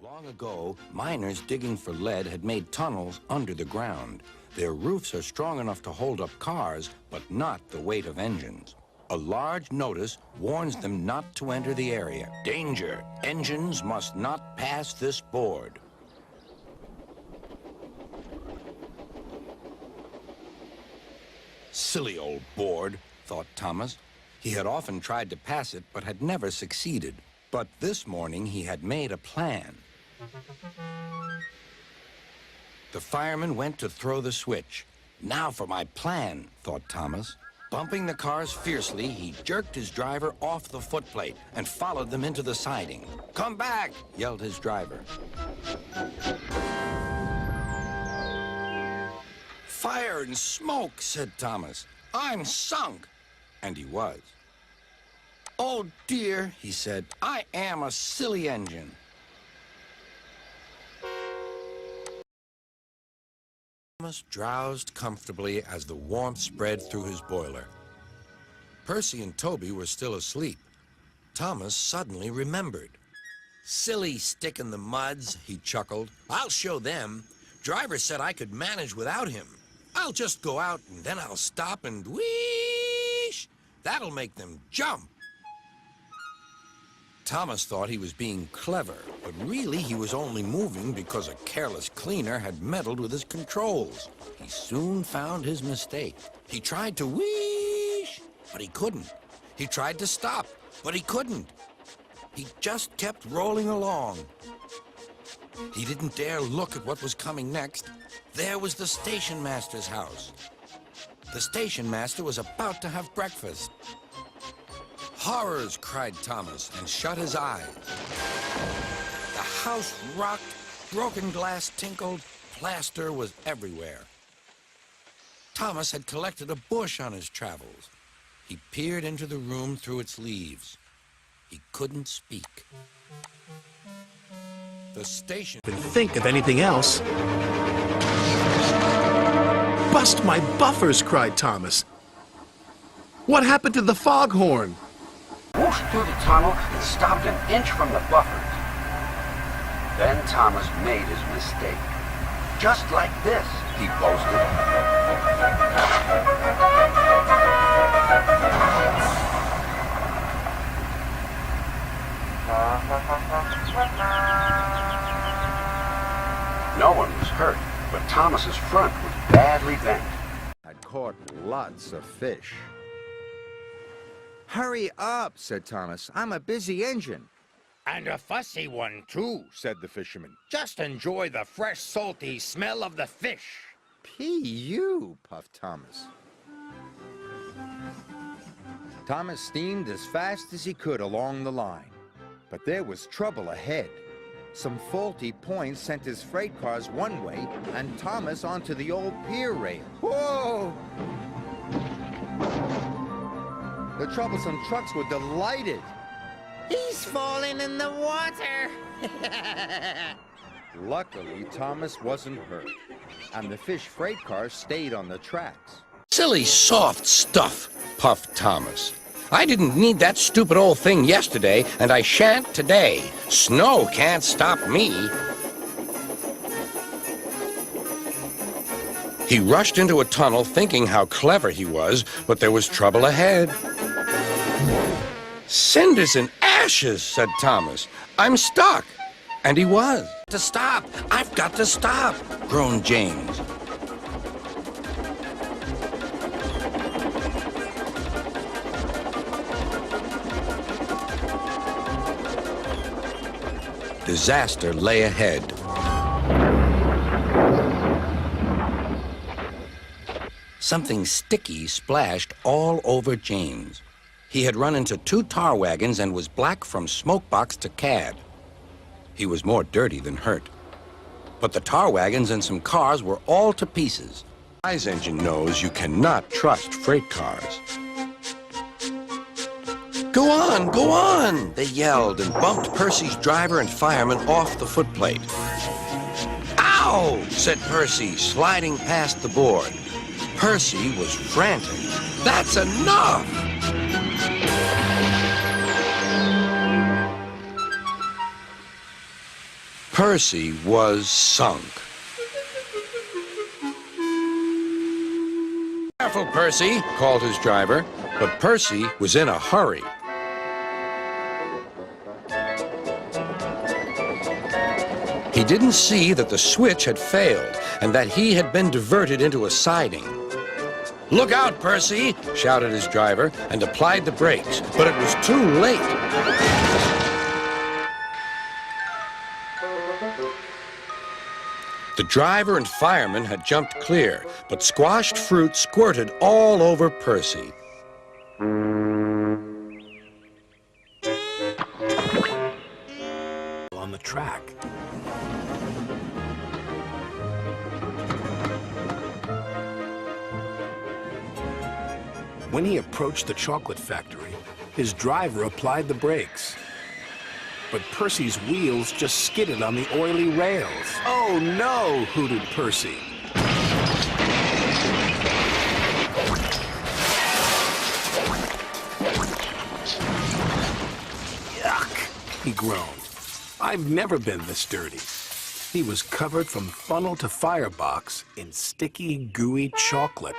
Long ago, miners digging for lead had made tunnels under the ground. Their roofs are strong enough to hold up cars, but not the weight of engines. A large notice warns them not to enter the area. Danger! Engines must not pass this board. Silly old board, thought Thomas. He had often tried to pass it, but had never succeeded. But this morning he had made a plan. The fireman went to throw the switch. Now for my plan, thought Thomas. Bumping the cars fiercely, he jerked his driver off the footplate and followed them into the siding. "Come back!" yelled his driver. "Fire and smoke," said Thomas. "I'm sunk." And he was. "Oh dear," he said, "I am a silly engine." Thomas drowsed comfortably as the warmth spread through his boiler. Percy and Toby were still asleep. Thomas suddenly remembered. "Silly stick in the muds," he chuckled. "I'll show them. Driver said I could manage without him. I'll just go out and then I'll stop and whoosh. That'll make them jump." Thomas thought he was being clever, but really he was only moving because a careless cleaner had meddled with his controls. He soon found his mistake. He tried to whoosh, but he couldn't. He tried to stop, but he couldn't. He just kept rolling along. He didn't dare look at what was coming next. There was the station master's house. The station master was about to have breakfast. "Horrors!" cried Thomas, and shut his eyes. The house rocked, broken glass tinkled, plaster was everywhere. Thomas had collected a bush on his travels. He peered into the room through its leaves. He couldn't speak. The station... Couldn't think of anything else. "Bust my buffers!" cried Thomas. "What happened to the foghorn?" Whooshed through the tunnel and stopped an inch from the buffers. Then Thomas made his mistake. "Just like this," he boasted. No one was hurt, but Thomas's front was badly bent. I'd caught lots of fish. "Hurry up," said Thomas. "I'm a busy engine." "And a fussy one, too," said the fisherman. "Just enjoy the fresh, salty smell of the fish." P.U., puffed Thomas. Thomas steamed as fast as he could along the line. But there was trouble ahead. Some faulty points sent his freight cars one way and Thomas onto the old pier rail. Whoa! The troublesome trucks were delighted. "He's falling in the water." Luckily, Thomas wasn't hurt, and the fish freight cars stayed on the tracks. "Silly soft stuff," puffed Thomas. "I didn't need that stupid old thing yesterday, and I shan't today. Snow can't stop me." He rushed into a tunnel thinking how clever he was, but there was trouble ahead. "Cinders and ashes," said Thomas. "I'm stuck." And he was. "To stop! I've got to stop!" groaned James. Disaster lay ahead. Something sticky splashed all over James. He had run into 2 tar wagons and was black from smokebox to cab. He was more dirty than hurt. But the tar wagons and some cars were all to pieces. Wise engine knows you cannot trust freight cars. "Go on, go on!" they yelled and bumped Percy's driver and fireman off the footplate. "Ow!" said Percy, sliding past the board. Percy was frantic. "That's enough!" Percy was sunk. Careful, Percy, called his driver, but Percy was in a hurry. He didn't see that the switch had failed and that he had been diverted into a siding. "Look out, Percy!" shouted his driver and applied the brakes, but it was too late. The driver and fireman had jumped clear, but squashed fruit squirted all over Percy. On the track. When he approached the chocolate factory, his driver applied the brakes. But Percy's wheels just skidded on the oily rails. "Oh no!" hooted Percy. Yuck, he groaned. "I've never been this dirty." He was covered from funnel to firebox in sticky, gooey chocolate.